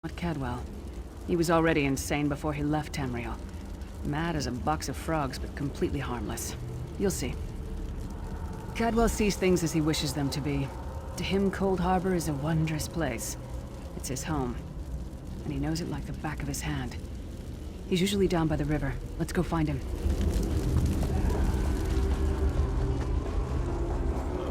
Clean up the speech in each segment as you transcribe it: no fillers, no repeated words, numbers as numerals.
Not Cadwell. He was already insane before he left Tamriel. Mad as a box of frogs, but completely harmless. You'll see. Cadwell sees things as he wishes them to be. To him, Cold Harbor is a wondrous place. It's his home. And he knows it like the back of his hand. He's usually down by the river. Let's go find him.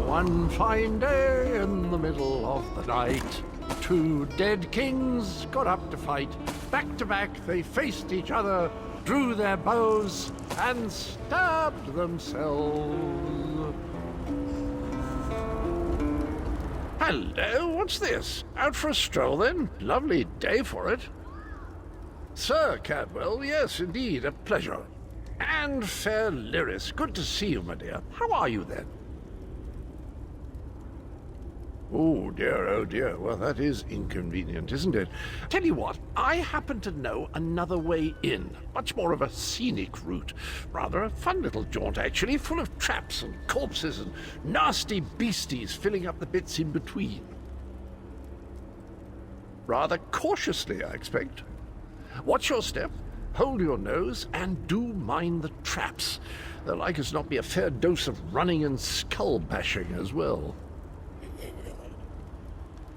One fine day in the middle of the night, two dead kings got up to fight. Back to back they faced each other, drew their bows, and stabbed themselves. Hello, what's this? Out for a stroll then? Lovely day for it. Sir Cadwell, yes, indeed, a pleasure. And fair Lyris, good to see you, my dear. How are you then? Oh dear, well that is inconvenient, isn't it? Tell you what, I happen to know another way in. Much more of a scenic route. Rather a fun little jaunt, actually, full of traps and corpses and nasty beasties filling up the bits in between. Rather cautiously, I expect. Watch your step, hold your nose, and do mind the traps. There'll like as not be a fair dose of running and skull-bashing as well.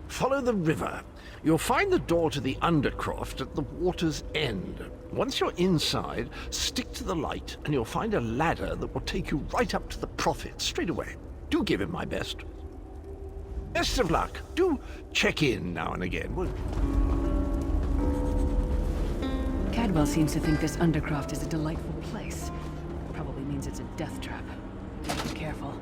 Follow the river. You'll find the door to the Undercroft at the water's end. Once you're inside, stick to the light, and you'll find a ladder that will take you right up to the Prophet straight away. Do give him my best. Best of luck. Do check in now and again, will you? Cadwell seems to think this Undercroft is a delightful place. Probably means it's a death trap. Be careful.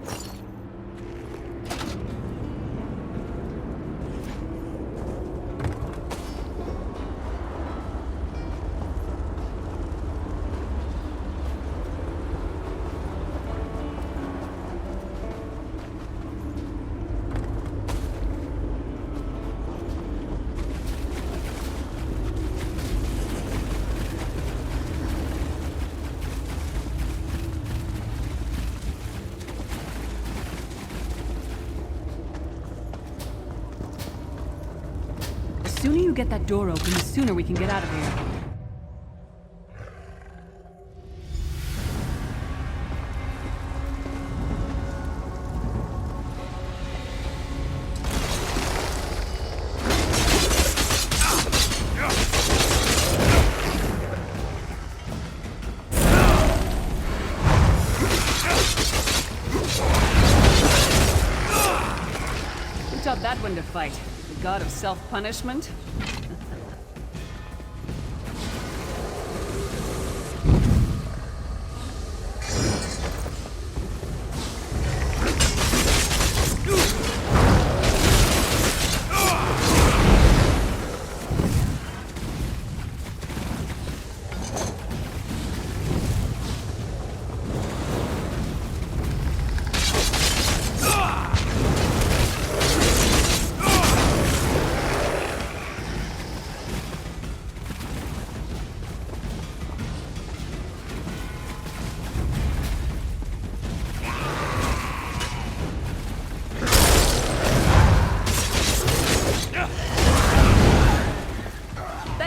The sooner you get that door open, the sooner we can get out of here. Who taught that one to fight? The god of self-punishment?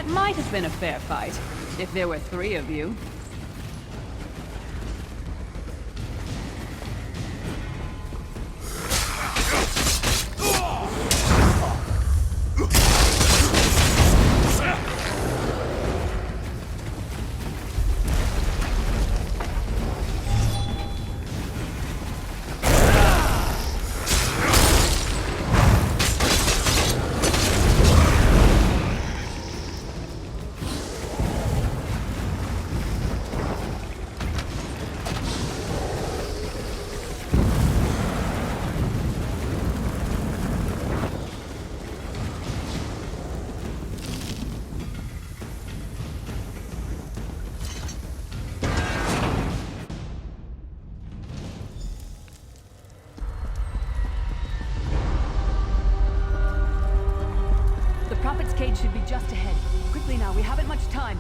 Might have been a fair fight, if there were three of you. The Prophet's cage should be just ahead. Quickly now, we haven't much time.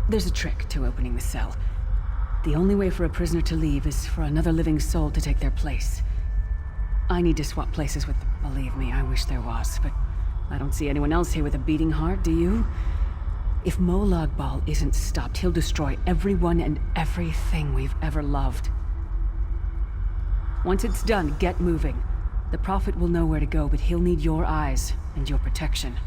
There's a trick to opening the cell. The only way for a prisoner to leave is for another living soul to take their place. I need to swap places with them. Believe me, I wish there was, but I don't see anyone else here with a beating heart, do you? If Molag Bal isn't stopped, he'll destroy everyone and everything we've ever loved. Once it's done, get moving. The Prophet will know where to go, but he'll need your eyes and your protection.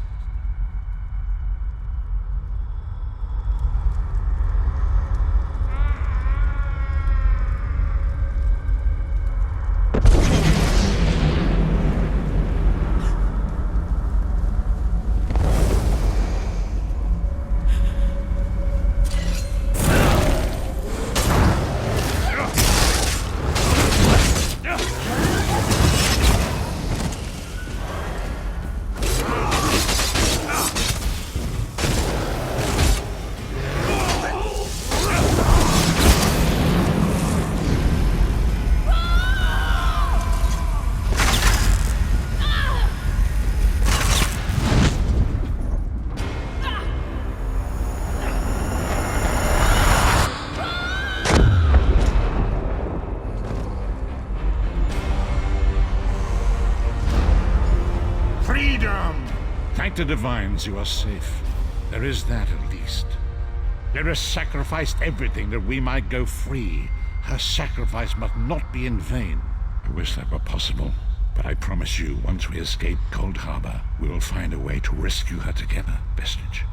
Thank the divines you are safe. There is that at least. Lyra sacrificed everything that we might go free. Her sacrifice must not be in vain. I wish that were possible, but I promise you, once we escape Cold Harbor, we will find a way to rescue her together, Vestige.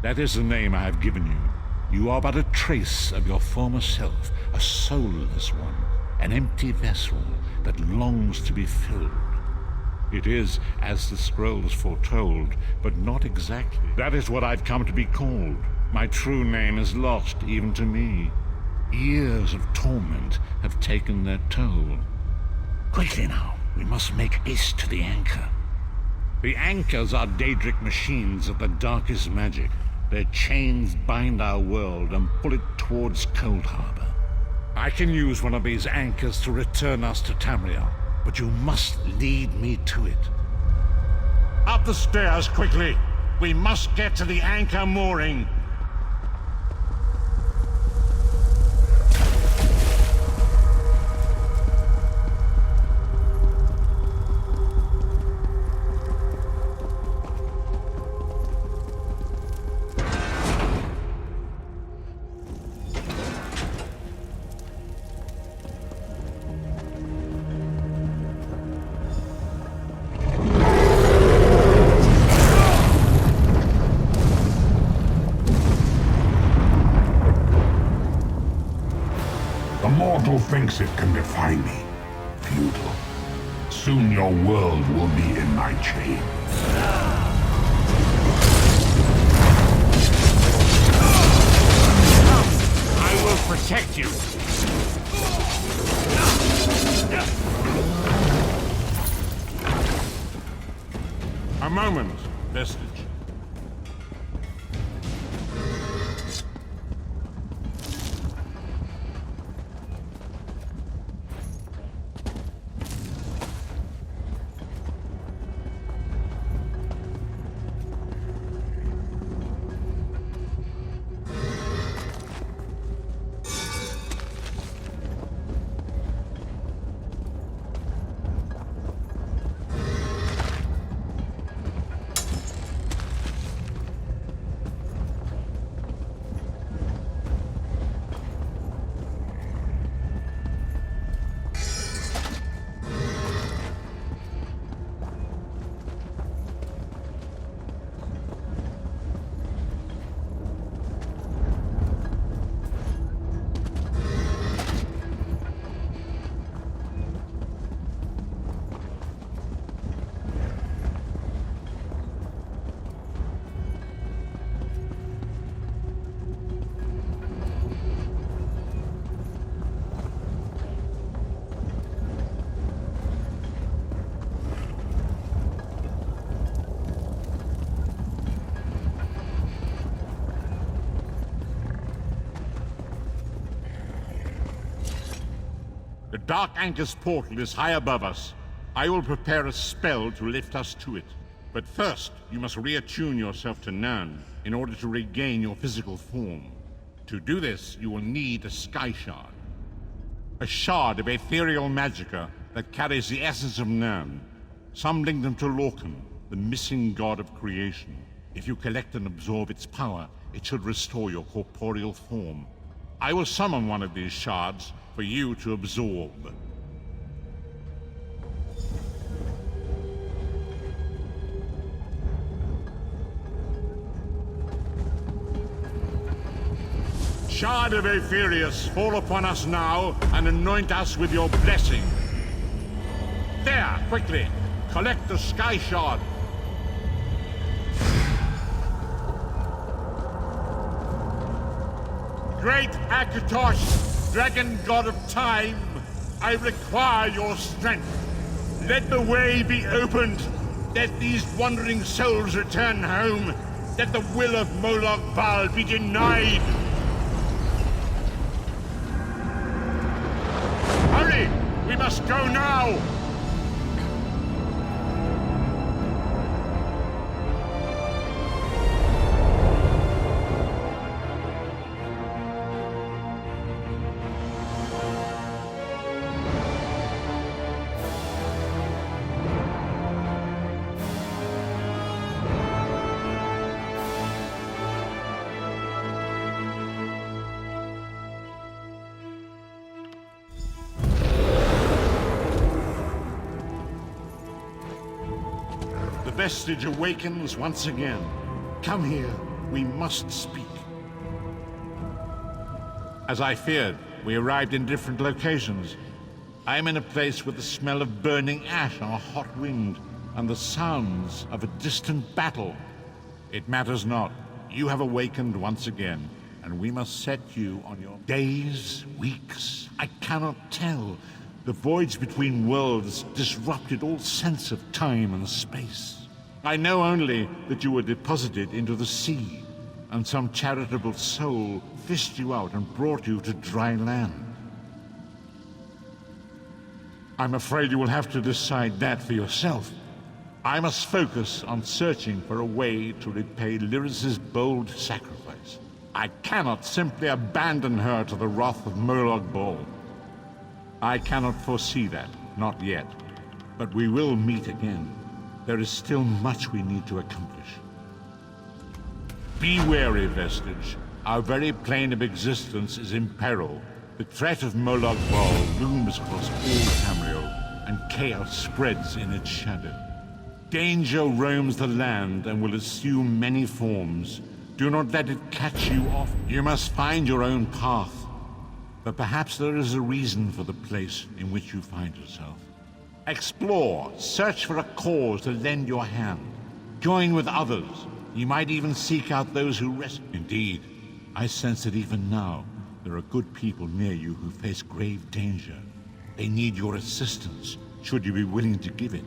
That is the name I have given you. You are but a trace of your former self, a soulless one, an empty vessel that longs to be filled. It is, as the scrolls foretold, but not exactly. That is what I've come to be called. My true name is lost even to me. Years of torment have taken their toll. Quickly now, we must make haste to the anchor. The anchors are Daedric machines of the darkest magic. Their chains bind our world and pull it towards Cold Harbor. I can use one of these anchors to return us to Tamriel. But you must lead me to it. Up the stairs, quickly! We must get to the anchor mooring! Mortal thinks it can defy me. Futile. Soon your world will be in my chains. I will protect you! A moment, Vestige. The Dark Anchor's portal is high above us. I will prepare a spell to lift us to it. But first, you must reattune yourself to Nirn. in order to regain your physical form. To do this, you will need a sky shard. A shard of ethereal magicka that carries the essence of Nern. Some link them to Lorcan, the missing god of creation. If you collect and absorb its power, it should restore your corporeal form. I will summon one of these shards for you to absorb. Shard of Aetherius, fall upon us now and anoint us with your blessing. There, quickly, collect the Sky Shard. Great Akatosh, dragon god of time, I require your strength. Let the way be opened. Let these wandering souls return home. Let the will of Moloch Baal be denied. Hurry! We must go now! The vestige awakens once again. Come here, we must speak. As I feared, we arrived in different locations. I am in a place with the smell of burning ash on a hot wind, and the sounds of a distant battle. It matters not. You have awakened once again, and we must set you on your days, weeks. I cannot tell. The voids between worlds disrupted all sense of time and space. I know only that you were deposited into the sea, and some charitable soul fished you out and brought you to dry land. I'm afraid you will have to decide that for yourself. I must focus on searching for a way to repay Lyris's bold sacrifice. I cannot simply abandon her to the wrath of Moloch Baal. I cannot foresee that, not yet. But we will meet again. There is still much we need to accomplish. Be wary, Vestige. Our very plane of existence is in peril. The threat of Moloch Baal looms across all Tamriel, and chaos spreads in its shadow. Danger roams the land and will assume many forms. Do not let it catch you off. You must find your own path. But perhaps there is a reason for the place in which you find yourself. Explore, search for a cause to lend your hand. Join with others. You might even seek out those who rescue. Indeed, I sense that even now, there are good people near you who face grave danger. They need your assistance, should you be willing to give it.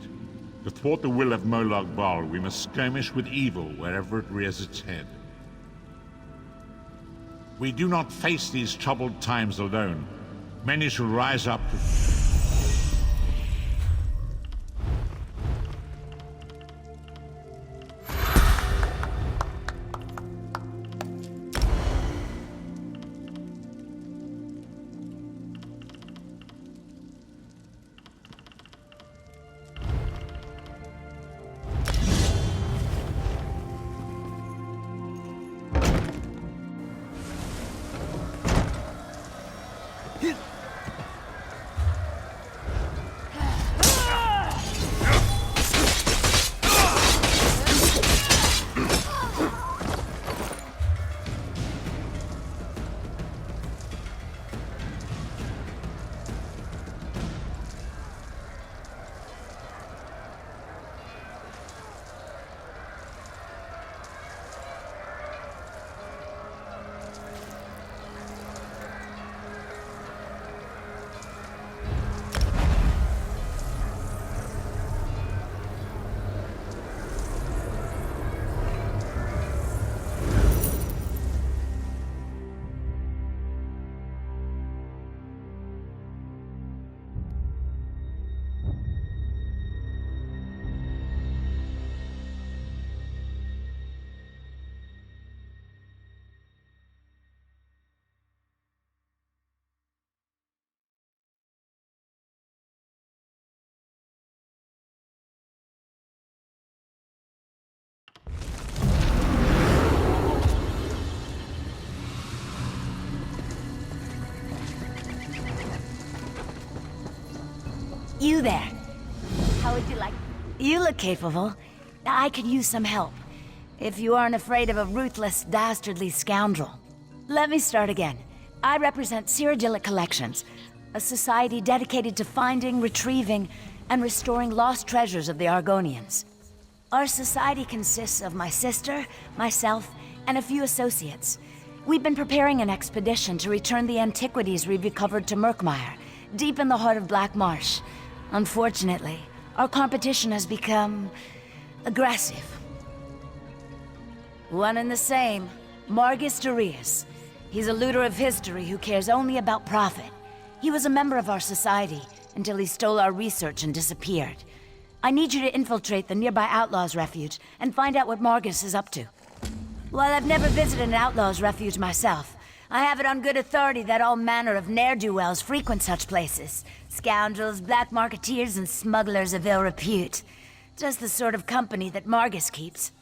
To thwart the will of Moloch Baal, we must skirmish with evil wherever it rears its head. We do not face these troubled times alone. Many shall rise up to... You there. How would you like... You look capable. I could use some help. If you aren't afraid of a ruthless, dastardly scoundrel. Let me start again. I represent Cyrodiilic Collections, a society dedicated to finding, retrieving, and restoring lost treasures of the Argonians. Our society consists of my sister, myself, and a few associates. We've been preparing an expedition to return the antiquities we've recovered to Murkmire, deep in the heart of Black Marsh. Unfortunately, our competition has become... aggressive. One and the same. Margus Darius. He's a looter of history who cares only about profit. He was a member of our society until he stole our research and disappeared. I need you to infiltrate the nearby Outlaws' Refuge and find out what Margus is up to. While I've never visited an Outlaws' Refuge myself, I have it on good authority that all manner of ne'er-do-wells frequent such places. Scoundrels, black marketeers, and smugglers of ill repute. Just the sort of company that Margus keeps.